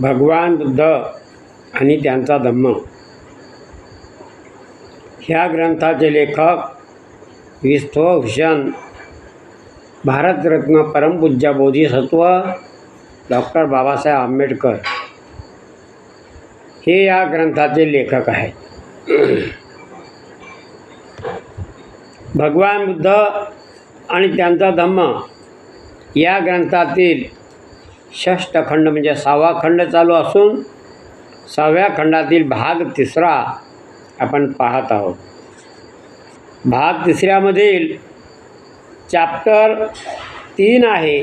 भगवान बुद्ध आणि त्यांचा धम्म ह्या ग्रंथाचे लेखक विश्वभूषण भारतरत्न परमपूज्य बोधिसत्व डॉक्टर बाबासाहेब आंबेडकर हे या ग्रंथाचे लेखक आहेत. भगवान बुद्ध आणि त्यांचा धम्म या ग्रंथातील षष्ठखंड म्हणजे 6वा खंड चालू असून 6व्या खंडातील भाग 3 आपण पाहत आहोत. भाग 3मधील चॅप्टर 3 आहे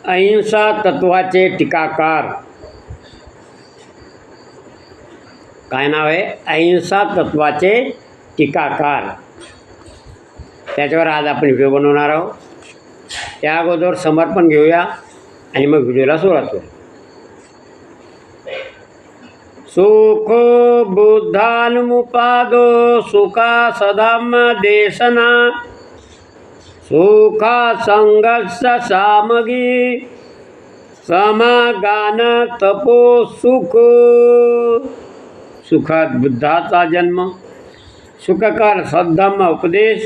अहिंसा तत्वाचे टीकाकार. काय नाव आहे? अहिंसा तत्वाचे टीकाकार. त्याच्यावर आज आपण व्हिडिओ बनवणार आहोत. त्या अगोदर समर्पण घेऊया आणि मग व्हिडिओला सुरुवात करू. सुख बुद्धानुमुपादो सुखा सदाम देशना सुखा संघर्ष सामगी समागान तपो सुख. सुखात बुद्धाचा जन्म, सुखकर सद्धम्म उपदेश,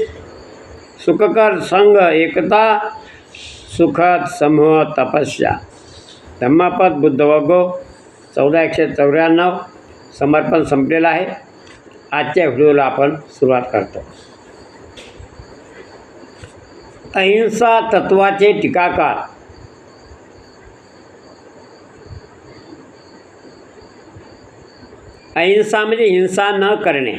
सुखकर संघ एकता, सुखद समूह तपस्या. धम्मपद बुद्धवगो 1494. समर्पण संपलेलं आहे. आजच्या व्हिडिओला आपण सुरुवात करतो. अहिंसा तत्वाचे टीकाकार. अहिंसा म्हणजे हिंसा न करणे.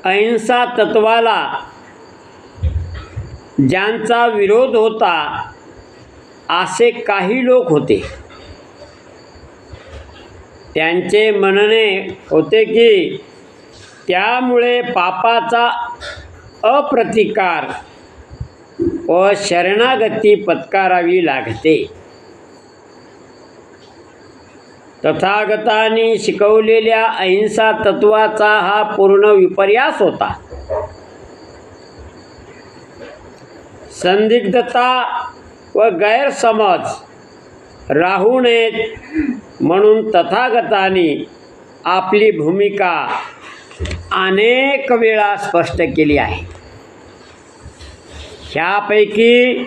अहिंसा तत्वाला ज्यांचा विरोध होता असे काही लोक होते. त्यांचे म्हणणे होते की त्यामुळे पापाचा अप्रतिकार व शरणागती पत्करावी लागते. तथागतांनी शिकवलेल्या अहिंसा तत्वाचा हा पूर्ण विपर्यास होता. संदिग्धता व गैरसमज राहू नयेत म्हणून तथागतांनी आपली भूमिका अनेक वेळा स्पष्ट केली आहे. ह्यापैकी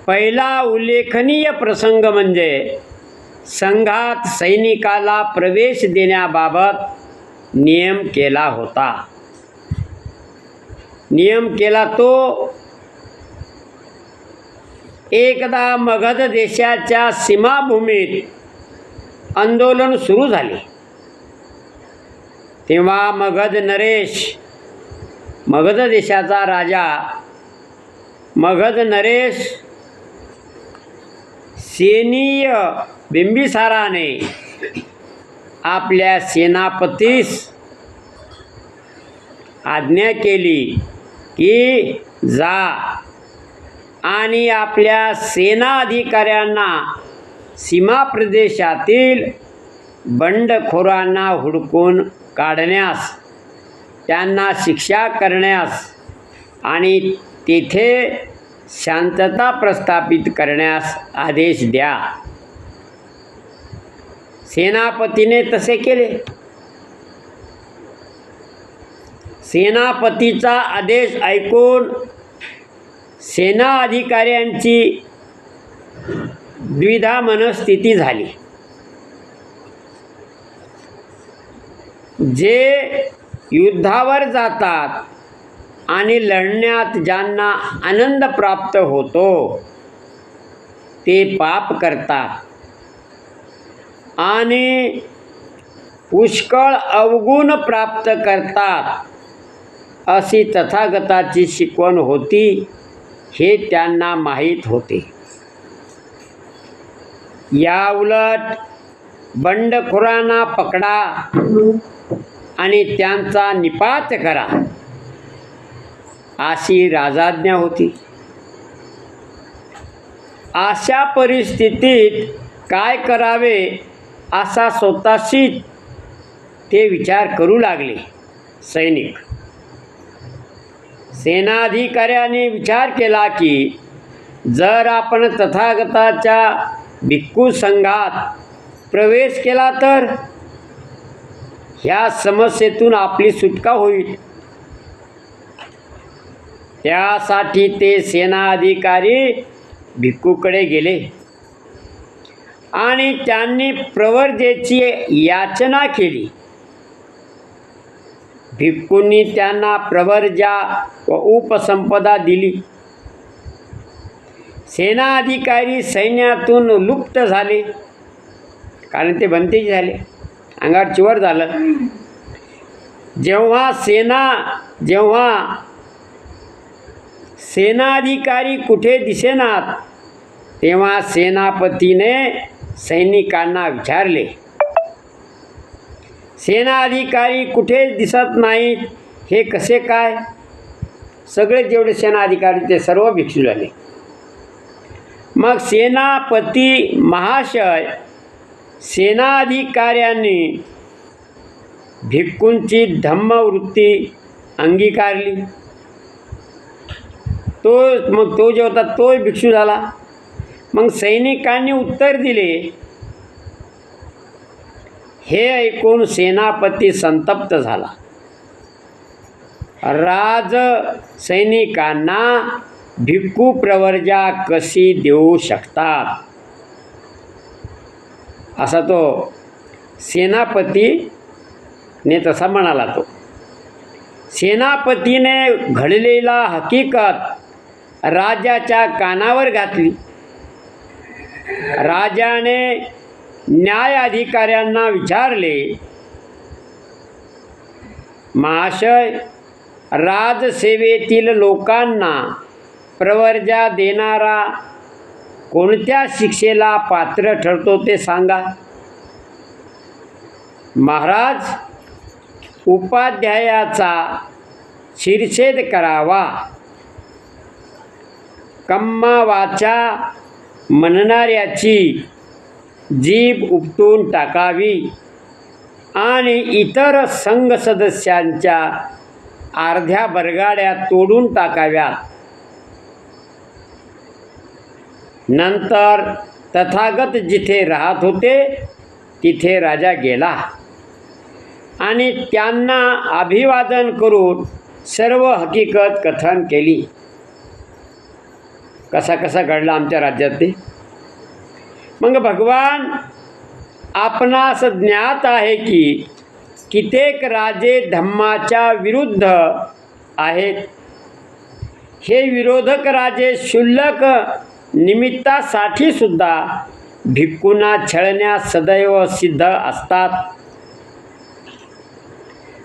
पहिला उल्लेखनीय प्रसंग म्हणजे संघात सैनिकाला प्रवेश देण्याबाबत नियम केला होता. नियम केला तो एकदा मगध देशाच्या सीमाभूमीत आंदोलन सुरू झाले. तेव्हा मगध नरेश, मगध देशाचा राजा मगध नरेश सेनीय बिंबिसाराने आपल्या सेनापतीस आज्ञा केली की जा आणि आपल्या सेना अधिकाऱ्यांना सीमा प्रदेशातील बंडखोरांना हुडकून काढण्यास, त्यांना शिक्षा करण्यास आणि तेथे शांतता प्रस्थापित करण्यास आदेश द्या. सेनापतीने तसे केले. सेनापतीचा आदेश ऐकून सेना अधिकाऱ्यांची द्विधा मनस्थिती झाली. जे युद्धावर जातात आणि लढण्यात ज्यांना आनंद प्राप्त होतो ते पाप करतात आणि पुष्कळ अवगुण प्राप्त करतात अशी तथागताची शिकवण होती हे त्यांना माहीत होते. याउलट बंडखोरांना पकडा आणि त्यांचा निपात करा अशी राजाज्ञा होती. अशा परिस्थितीत काय करावे असा स्वतःशीच ते विचार करू लागले. सैनिक सेनाधिकाऱ्याने विचार केला की जर आपण तथागताच्या भिक्खू संघात प्रवेश केला तर ह्या समस्येतून आपली सुटका होईल. त्यासाठी ते सेना अधिकारी भिक्खूकडे गेले आणि त्यांनी प्रवर्जेची याचना केली. भिक्खूंनी त्यांना प्रवर्जा व उपसंपदा दिली. सेना अधिकारी सैन्यातून लुप्त झाले, कारण ते बंदीच झाले, अंगावर चिवर झालं. जेव्हा सेनाधिकारी कुठे दिसेनात तेव्हा सेनापतीने सैनिकांना विचारले, सेनाधिकारी कुठे दिसत नाहीत, हे कसे काय? सगळे जेवढे सेनाधिकारी ते सर्व भिक्षू झाले. मग सेनापती महाशय सेनाधिकाऱ्यांनी भिक्खूंची धम्मवृत्ती अंगीकारली. तो जो होता तो भिक्षू झाला. मग सैनिकांनी उत्तर दिले. हे ऐकून सेनापती संतप्त झाला. राज सैनिकांना भिक्खू प्रवर्जा कशी देऊ शकतात, असा तो सेनापतीने तसा म्हणाला. तो सेनापतीने घडलेला हकीकत राजाच्या कानावर घातली. राजाने न्याय अधिकाऱ्यांना विचारले, महाशय, राजसेवेतील लोकांना प्रवर्जा देणारा कोणत्या शिक्षेला पात्र ठरतो ते सांगा. महाराज, उपाध्यायाचा शिरछेद करावा, कम्मा वाचा म्हणणाऱ्याची जीभ उपटून टाकावी आणि इतर संघ सदस्यांच्या अर्ध्या बरगाड्या तोडून टाकाव्यात. नंतर तथागत जिथे राहत होते तिथे राजा गेला आणि त्यांना अभिवादन करून सर्व हकीकत कथन केली. कसा कसा घडला आमच्या राज्यात ते. मग भगवान, आपणास ज्ञात आहे की कित्येक राजे धम्माच्या विरुद्ध आहेत. हे विरोधक राजे क्षुल्लक निमित्तासाठी सुद्धा भिक्खूंना छळण्यास सदैव सिद्ध असतात.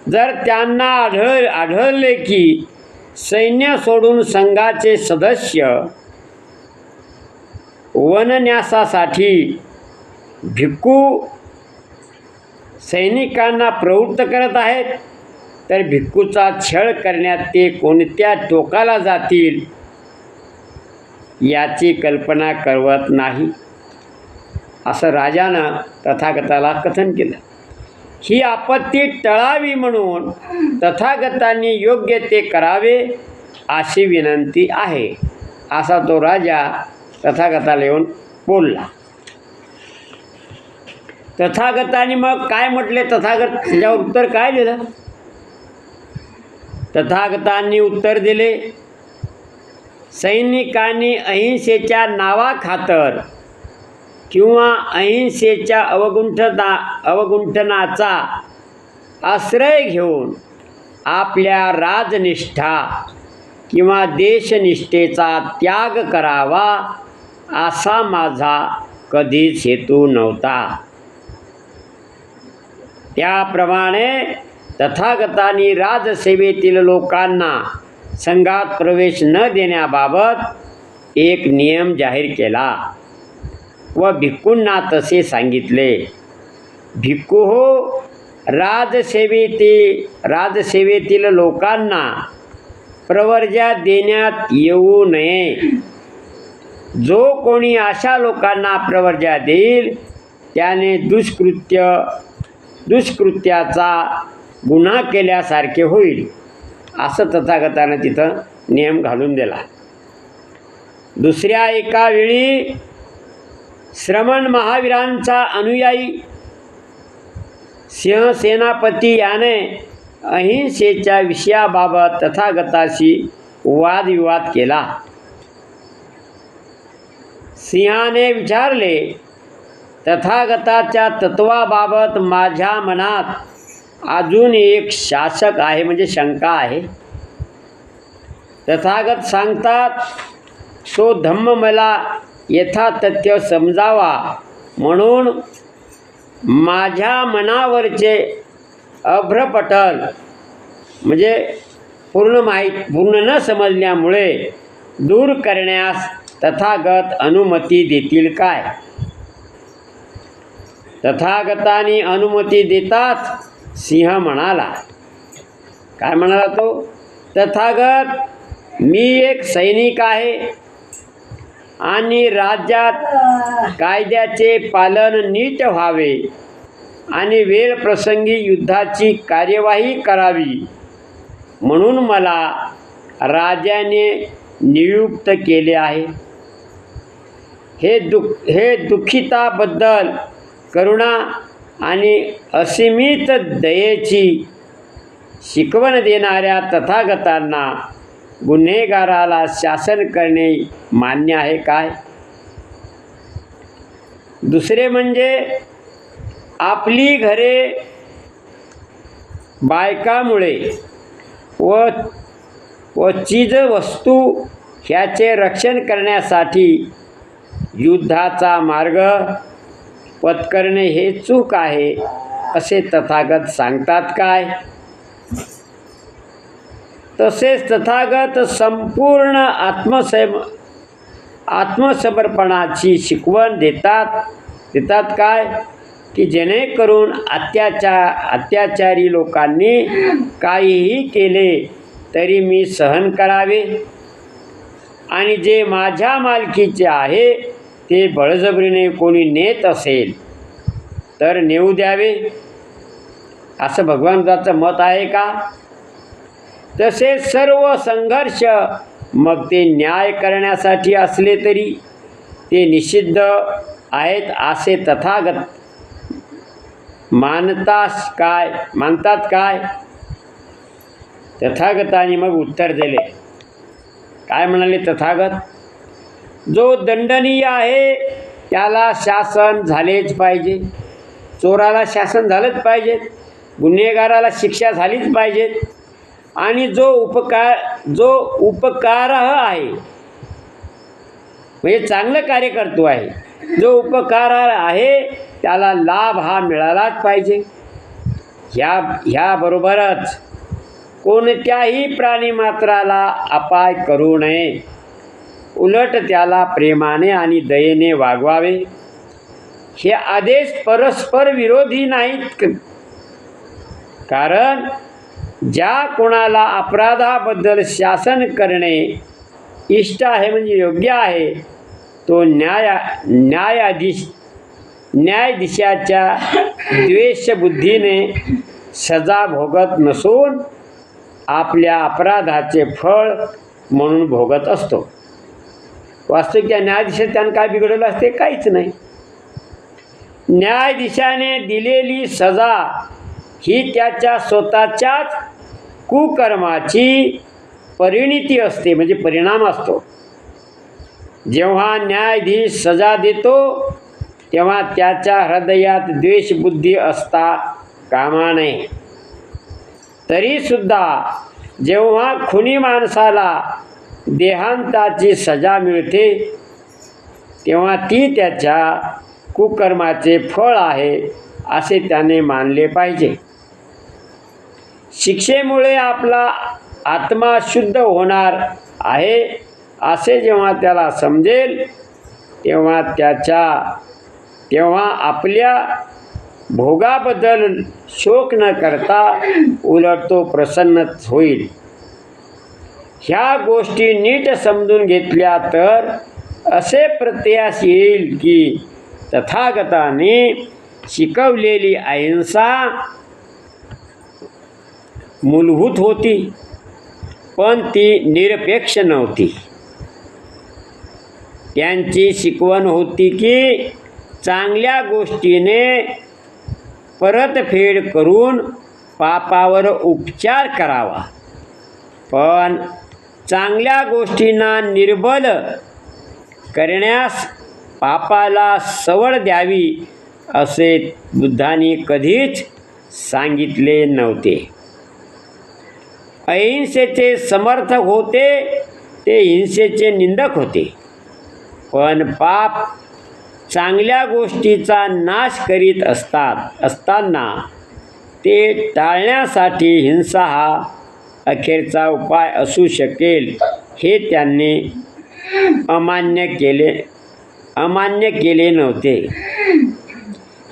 जर त्यांना आढळले की सैन्य सोडून संघाचे सदस्य वनन्यासासाठी भिक्खू सैनिकांना प्रवृत्त करत आहेत, तर भिक्खूचा छळ करण्यात ते कोणत्या टोकाला जातील याची कल्पना करवत नाही, असं राजानं तथागताला कथन केलं. ही आपत्ती टळावी म्हणून तथागतांनी योग्य ते करावे अशी विनंती आहे, असा तो राजा तथागताला येऊन बोलला. तथागतांनी मग काय म्हटले, तथागत त्याच्यावर उत्तर काय दिलं? तथागतांनी उत्तर दिले, सैनिकांनी अहिंसेच्या नावाखातर किंवा अहिंसेच्या अवगुंठनाचा आश्रय घेऊन आपल्या राजनिष्ठा किंवा देशनिष्ठेचा त्याग करावा असा माझा कधीच हेतू नव्हता. त्याप्रमाणे तथागतांनी राजसेवेतील लोकांना संघात प्रवेश न देण्याबाबत एक नियम जाहीर केला व भिक्खूंना तसे सांगितले. भिक्खू हो, राजसेवेतील लोकांना प्रवर्जा देण्यात येऊ नये. जो कोणी अशा लोकांना प्रवर्जा देईल त्याने दुष्कृत्याचा गुन्हा केल्यासारखे होईल, असं तथागतानं तिथं नियम घालून दिला. दुसऱ्या एका वेळी श्रमण महावीरांचा अनुयायी सिंहसेनापती याने अहिंसेच्या विषयाबाबत तथागताशी वादविवाद केला. सिंहाने विचारले, तथागताच्या तत्वाबाबत माझ्या मनात अजून एक शासक आहे, म्हणजे शंका आहे. तथागत सांगतात, तो धम्म मला यथातथ्य समजावा म्हणून माझ्या मनावरचे अभ्रपटल म्हणजे पूर्ण न समजल्यामुळे दूर करण्यास तथागत अनुमती देतील काय? तथागतानी अनुमती देताच सिंह म्हणाला, काय म्हणाला तो? तथागत, मी एक सैनिक आहे आणि राज्यात कायद्याचे पालन नीट व्हावे आणि वेळ प्रसंगी युद्धाची कार्यवाही करावी म्हणून मला राजाने नियुक्त केले आहे. हे दुःखिताबद्दल करुणा आणि असीमित दयेची शिकवण देणाऱ्या तथागतांना गुन्हेगाराला शासन करणे मान्य आहे काय? दुसरे म्हणजे आपली घरे बायकामुळे व चीजवस्तू ह्याचे रक्षण करण्यासाठी युद्धाचा मार्ग पत्करणे हे चूक आहे असे तथागत सांगतात काय? तसेच तथागत संपूर्ण आत्मसमर्पणाची शिकवण देतात काय? की जेणेकरून अत्याचारी लोकांनी काहीही केले तरी मी सहन करावे आणि जे माझ्या मालकीचे आहे ते बळजबरीने कोणी नेत असेल तर नेऊ द्यावे, असं भगवंताचं मत आहे का? तसेच सर्व संघर्ष मग ते न्याय करण्यासाठी असले तरी ते निषिद्ध आहेत असे तथागत मानतात काय? तथागतांनी मग उत्तर दिले. काय म्हणाले तथागत? जो दंडनीय आहे त्याला शासन झालेच पाहिजे, चोराला शासन झालंच पाहिजे, गुन्हेगाराला शिक्षा झालीच पाहिजे आणि जो उपकारह आहे म्हणजे चांगलं कार्य करतो आहे, जो उपकारह आहे त्याला लाभ हा मिळालाच पाहिजे. ह्याबरोबरच कोणत्याही प्राणीमात्राला अपाय करू नये, उलट त्याला प्रेमाने आणि दयेने वागवावे. हे आदेश परस्पर विरोधी नाहीत, कारण ज्या कोणाला अपराधाबद्दल शासन करणे इष्ट आहे म्हणजे योग्य आहे तो न्यायाधीशाच्या द्वेषबुद्धीने सजा भोगत नसून आपल्या अपराधाचे फळ म्हणून भोगत असतो. वास्तविक त्या न्यायाधीशात त्यानं काय बिघडवलं असते? काहीच नाही. न्यायाधीशाने दिलेली सजा ही त्याच्या स्वतःच्याच कुकर्माची परिणिती असते म्हणजे परिणाम असतो. जेव्हा न्यायाधीश सजा देतो तेव्हा त्याच्या हृदयात द्वेषबुद्धी असता कामा नये. तरीसुद्धा जेव्हा खुनी माणसाला देहांताची सजा मिळते तेव्हा ती त्याच्या कुकर्माचे फळ आहे असे त्याने मानले पाहिजे. शिक्षेमुळे आपला आत्मा शुद्ध होणार आहे असे जेव्हा त्याला समजेल तेव्हा आपल्या भोगाबद्दल शोक न करता उलट तो प्रसन्नच होईल. ह्या गोष्टी नीट समजून घेतल्या तर असे प्रत्ययास येईल की तथागताने शिकवलेली अहिंसा मूलभूत होती पण ती निरपेक्ष नव्हती. त्यांची शिकवण होती की चांगल्या गोष्टीने परतफेड करून पापावर उपचार करावा, पण चांगल्या गोष्टींना निर्बल करण्यास पापाला सवड द्यावी असे बुद्धांनी कधीच सांगितले नव्हते. अहिंसेचे समर्थक होते ते हिंसेचे निंदक होते, पण पाप चांगल्या गोष्टीचा नाश करीत असताना ते टाळण्यासाठी हिंसा हा अखेरचा उपाय असू शकेल हे त्यांनी अमान्य केले नव्हते.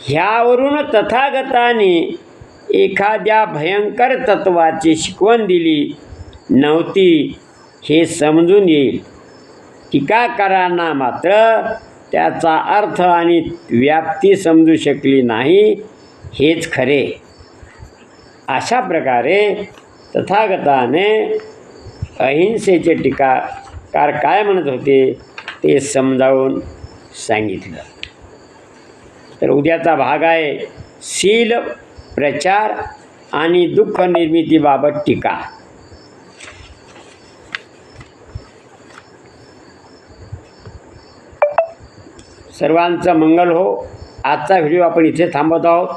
ह्यावरून तथागतांनी एखाद्या भयंकर तत्त्वाची शिकवण दिली नव्हती हे समजून येईल. टीकाकारांना मात्र त्याचा अर्थ आणि व्याप्ती समजू शकली नाही हेच खरे. अशा प्रकारे तथागताने अहिंसेचे टीकाकार काय म्हणत होते ते समजावून सांगितलं. तर उद्याचा भाग आहे शील प्रचार आणि दुःख निर्मितीबाबत टीका. सर्वांचं मंगल हो. आजचा व्हिडिओ आपण इथे थांबवत आहोत.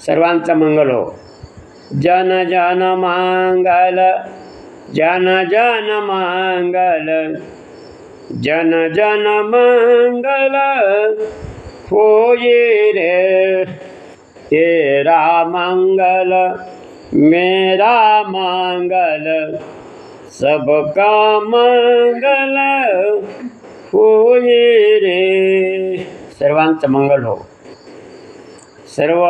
सर्वांचं मंगल हो. जन जन मंगल, जन जन मंगल, जन जन मंगल होए रे. तेरा मंगल मेरा मंगल, सबका मंगल होए रे. सर्वांचं मंगल हो. सर्व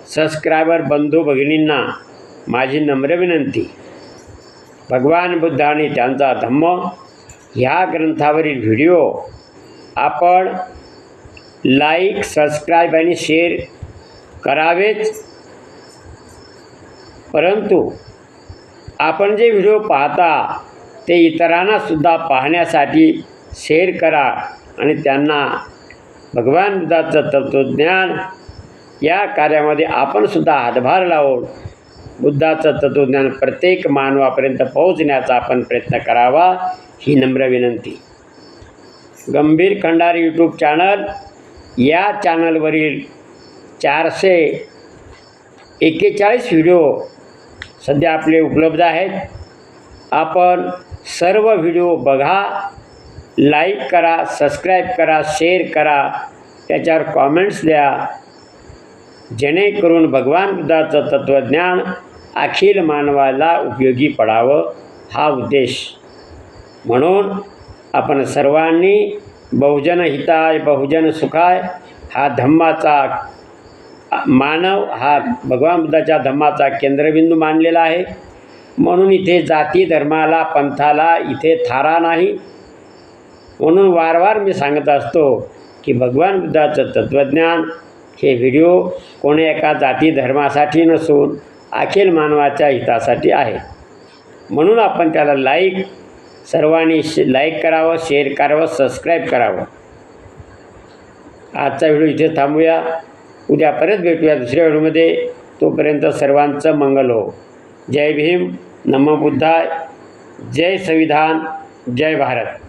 सबस्क्रायबर बंधू भगिनींना माझी नम्र विनंती, भगवान बुद्ध आणि त्यांचा धम्म ह्या ग्रंथावरील व्हिडिओ आपण लाईक, सबस्क्राईब आणि शेअर करावेच, परंतु आपण जे व्हिडिओ पाहता ते इतरांनासुद्धा पाहण्यासाठी शेअर करा आणि त्यांना भगवान बुद्धाचं तत्त्वज्ञान या कार्यामध्ये आपणसुद्धा हातभार लावून बुद्धाचं तत्त्वज्ञान प्रत्येक मानवापर्यंत पोहोचण्याचा आपण प्रयत्न करावा ही नम्र विनंती. गंभीर खंडारी यूट्यूब चॅनल या चॅनलवरील 441 व्हिडिओ सध्या आपले उपलब्ध आहेत. आपण सर्व व्हिडिओ बघा, लाईक करा, सबस्क्राईब करा, शेअर करा, त्याच्यावर कॉमेंट्स द्या, जेणेकरून भगवान बुद्धाचं तत्त्वज्ञान अखिल मानवाला उपयोगी पडावं हा उद्देश. म्हणून आपण सर्वांनी बहुजन हिताय बहुजन सुखाय हा धम्माचा मानव हा भगवान बुद्धाच्या धम्माचा केंद्रबिंदू मानलेला आहे. म्हणून इथे जाती धर्माला पंथाला इथे थारा नाही. म्हणून वारंवार मी सांगत असतो की भगवान बुद्धाचं तत्त्वज्ञान हे व्हिडिओ कोणी एका जाती धर्मासाठी नसून अखिल मानवाच्या हितासाठी आहे. म्हणून आपण त्याला सर्वांनी लाईक करावं, शेअर करावं, सबस्क्राईब करावं. आजचा व्हिडिओ इथे थांबूया. उद्या परत भेटूया दुसऱ्या व्हिडिओमध्ये. तोपर्यंत सर्वांचं मंगल हो. जय भीम, नमो बुद्धाय, जय संविधान, जय भारत.